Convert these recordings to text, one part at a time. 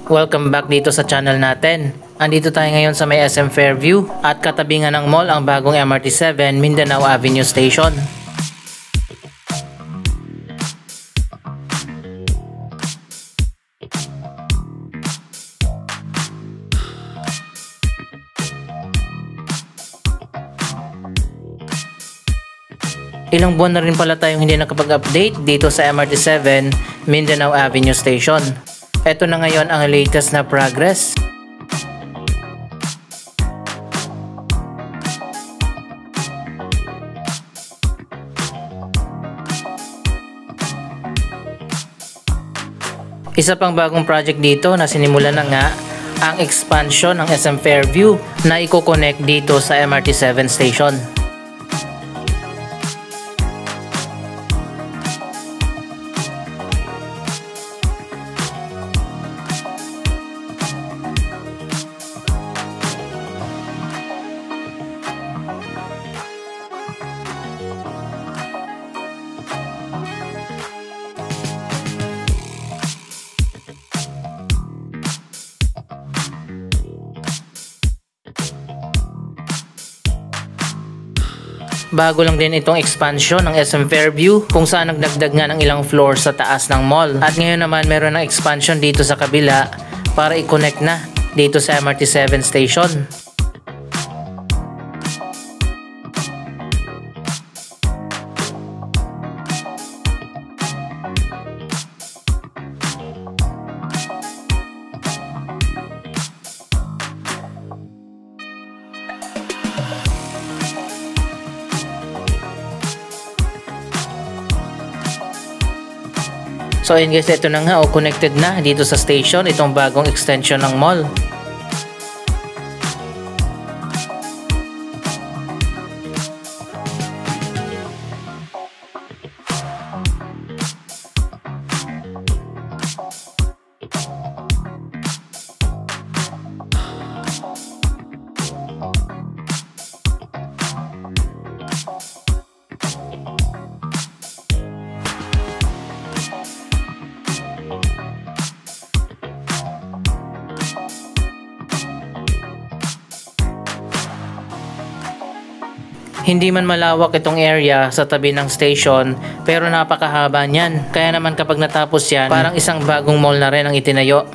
Welcome back dito sa channel natin. Andito tayo ngayon sa may SM Fairview at katabi nga ng mall ang bagong MRT7 Mindanao Avenue Station. Ilang buwan na rin pala tayong hindi nakapag-update dito sa MRT7 Mindanao Avenue Station. Ito na ngayon ang latest na progress. Isa pang bagong project dito na sinimulan na nga ang expansion ng SM Fairview na i-connect dito sa MRT7 station. Bago lang din itong expansion ng SM Fairview kung saan nagdagdag nga ng ilang floor sa taas ng mall. At ngayon naman meron ng expansion dito sa kabila para i-connect na dito sa MRT7 station. So ayun guys, ito na nga, connected na dito sa station itong bagong extension ng mall. Hindi man malawak itong area sa tabi ng station pero napakahaba niyan. Kaya naman kapag natapos yan, parang isang bagong mall na rin ang itinayo.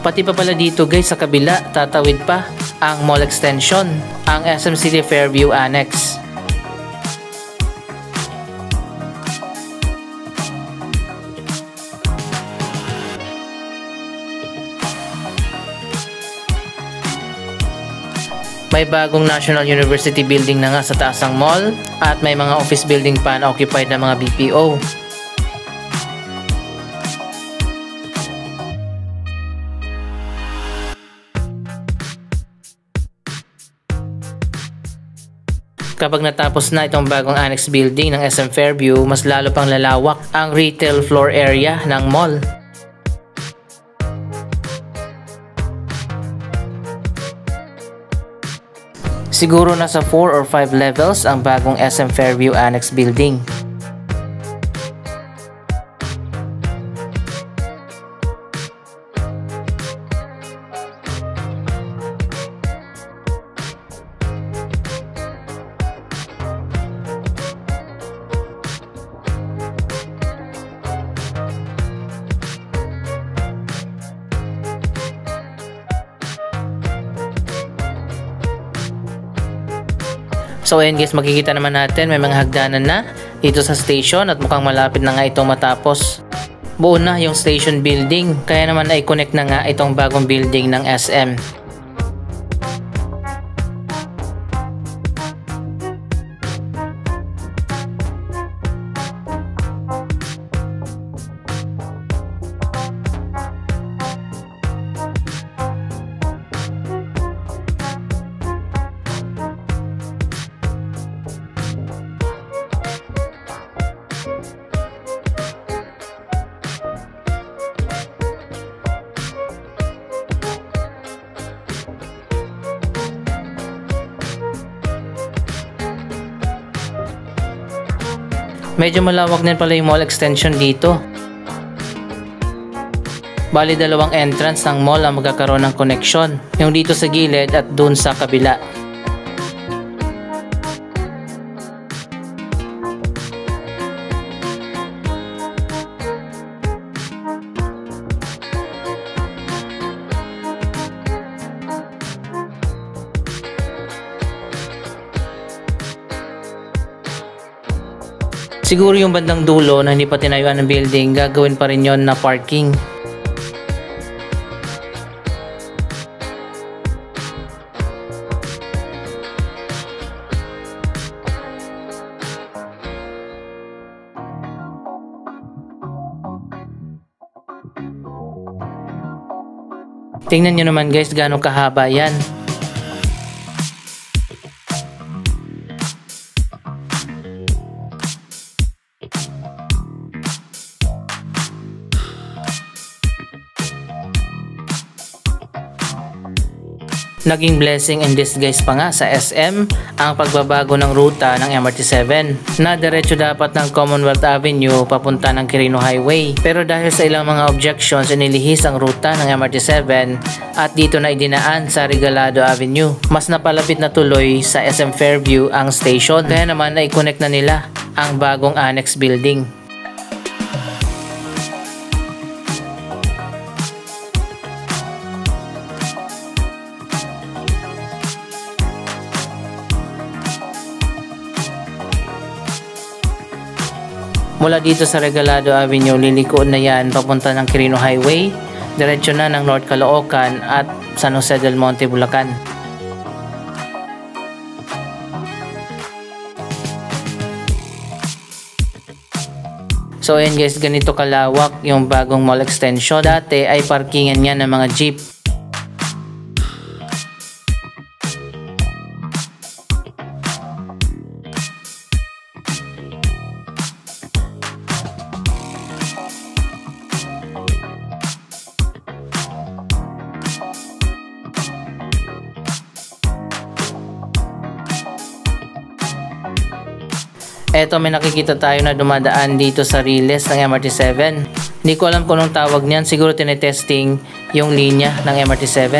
Pati pa pala dito guys sa kabila, tatawid pa ang mall extension, ang SM City Fairview Annex. May bagong National University building na nga sa taas ng mall at may mga office building pa na occupied ng mga BPO. Kapag natapos na itong bagong annex building ng SM Fairview, mas lalo pang lalawak ang retail floor area ng mall. Siguro nasa 4 or 5 levels ang bagong SM Fairview Annex Building. So ayun guys, makikita naman natin may mga hagdanan na dito sa station at mukhang malapit na nga ito matapos. Buo na yung station building, kaya naman ay connect na nga itong bagong building ng SM. Medyo malawak din pala yung mall extension dito. Bali, dalawang entrance ng mall ang magkakaroon ng connection. Yung dito sa gilid at dun sa kabila. Siguro yung bandang dulo na hindi pa tinayuan ng building, gagawin pa rin yon na parking. Tingnan nyo naman guys gaano kahaba yan. Naging blessing in disguise pa nga sa SM ang pagbabago ng ruta ng MRT7 na diretso dapat ng Commonwealth Avenue papunta ng Quirino Highway. Pero dahil sa ilang mga objections, inilihis ang ruta ng MRT7 at dito na idinaan sa Regalado Avenue. Mas napalapit na tuloy sa SM Fairview ang station, kaya naman na i-connect na nila ang bagong annex building. Mula dito sa Regalado Avenue, liliko na yan papunta ng Quirino Highway, diretso na ng North Caloocan at San Jose del Monte, Bulacan. So ayan guys, ganito kalawak yung bagong mall extension. Dati ay parkingan yan ng mga jeep. Eto, may nakikita tayo na dumadaan dito sa Riles ng MRT7. Hindi ko alam kung anong tawag niyan. Siguro tinetesting yung linya ng MRT7.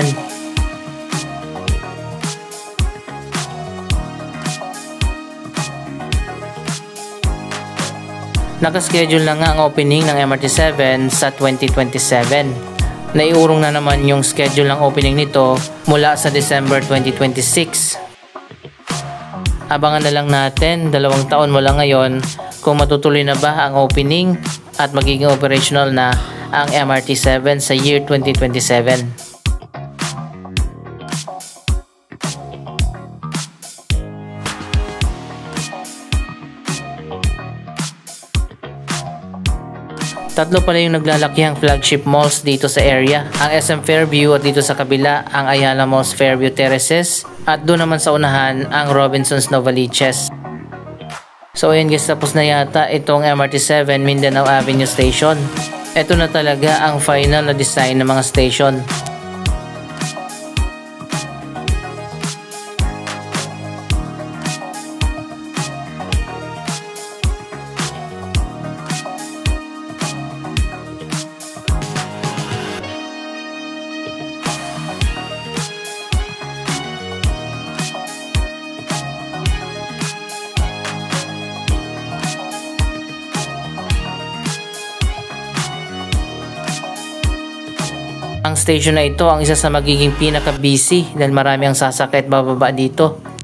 Nakaschedule na nga ang opening ng MRT7 sa 2027. Naiurong na naman yung schedule ng opening nito mula sa December 2026. Abangan na lang natin 2 taon mula ngayon kung matutuloy na ba ang opening at magiging operational na ang MRT7 sa year 2027. Tatlo pala yung naglalakihang flagship malls dito sa area. Ang SM Fairview at dito sa kabila ang Ayala Malls Fairview Terraces at doon naman sa unahan ang Robinsons Novaliches. So ayan guys, tapos na yata itong MRT7 Mindanao Avenue Station. Ito na talaga ang final na design ng mga station. Ang station na ito ang isa sa magiging pinaka-busy dahil marami ang sasakay at bababa dito.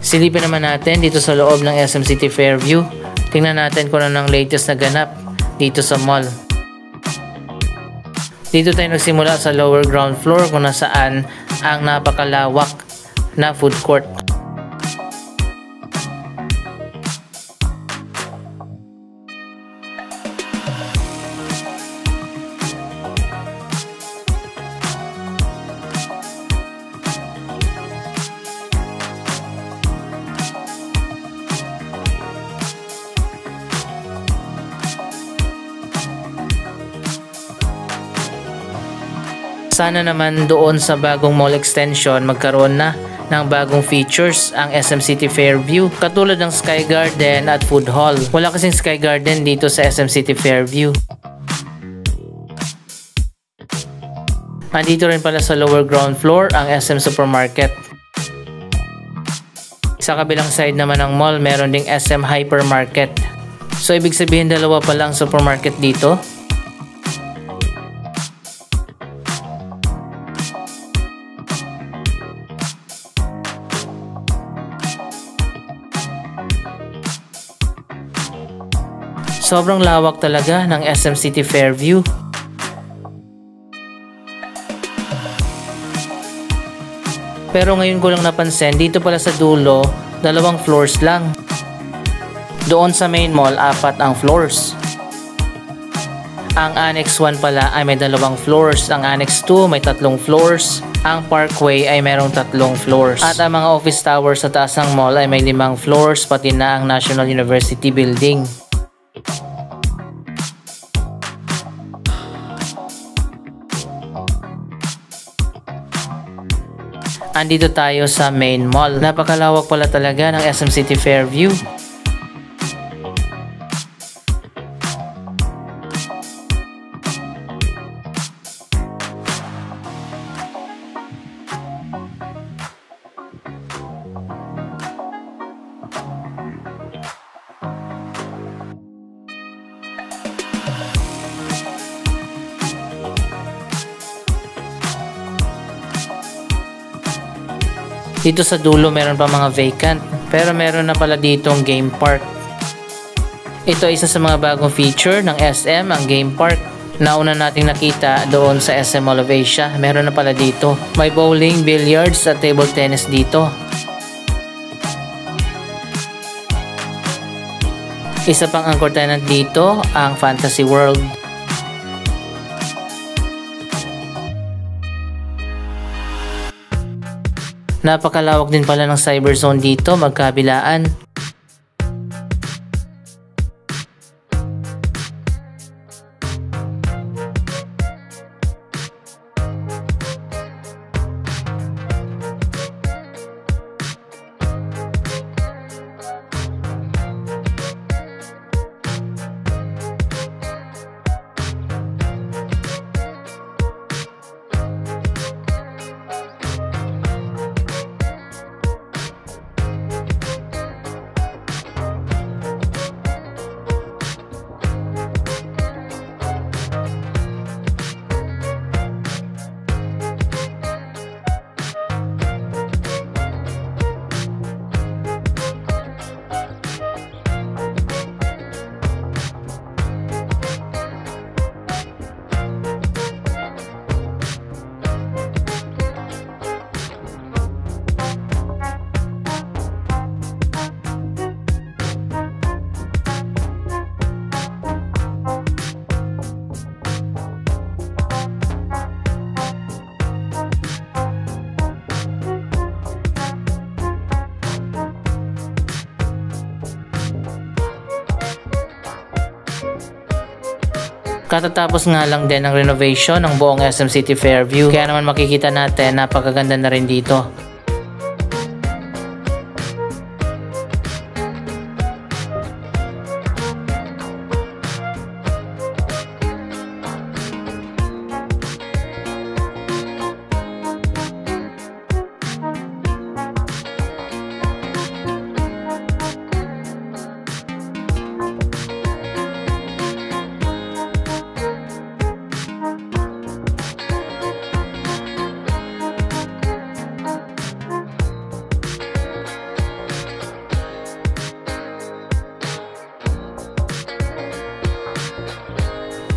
Silipin naman natin dito sa loob ng SM City Fairview. Tingnan natin kung ano ang latest na ganap dito sa mall. Dito tayo nagsimula sa lower ground floor kung nasaan ang napakalawak na food court. Sana naman doon sa bagong mall extension magkaroon na ng bagong features ang SM City Fairview katulad ng Sky Garden at Food Hall. Wala kasing Sky Garden dito sa SM City Fairview. Andito rin pala sa lower ground floor ang SM Supermarket. Sa kabilang side naman ng mall, meron ding SM Hypermarket. So ibig sabihin dalawa pa lang supermarket dito. Sobrang lawak talaga ng SM City Fairview. Pero ngayon ko lang napansin, dito pala sa dulo, 2 floors lang. Doon sa main mall, 4 ang floors. Ang Annex 1 pala ay may 2 floors. Ang Annex 2 may 3 floors. Ang Parkway ay mayroong 3 floors. At ang mga office towers sa taas ng mall ay may 5 floors, pati na ang National University Building. Andito tayo sa main mall. Napakalawak pala talaga ng SM City Fairview. Dito sa dulo meron pa mga vacant, pero meron na pala ditong game park. Ito ay isa sa mga bagong feature ng SM, ang game park. Nauna nating nakita doon sa SM Mall of Asia, meron na pala dito. May bowling, billiards at table tennis dito. Isa pang anchor tenant dito, ang Fantasy World. Napakalawak din pala ng cyber zone dito, magkabilaan. Katatapos nga lang din ang renovation ng buong SM City Fairview, kaya naman makikita natin napakaganda na rin dito.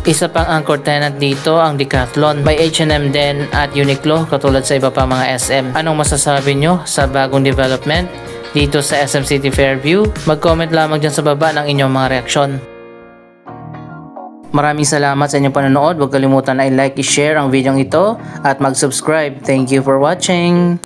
Isa pang anchor tenant dito ang Decathlon. May H&M din at Uniqlo katulad sa iba pa mga SM. Anong masasabi nyo sa bagong development dito sa SM City Fairview? Mag-comment lamang dyan sa baba ng inyong mga reaksyon. Maraming salamat sa inyong panonood. Huwag kalimutan na i-like, i-share ang video ito at mag-subscribe. Thank you for watching!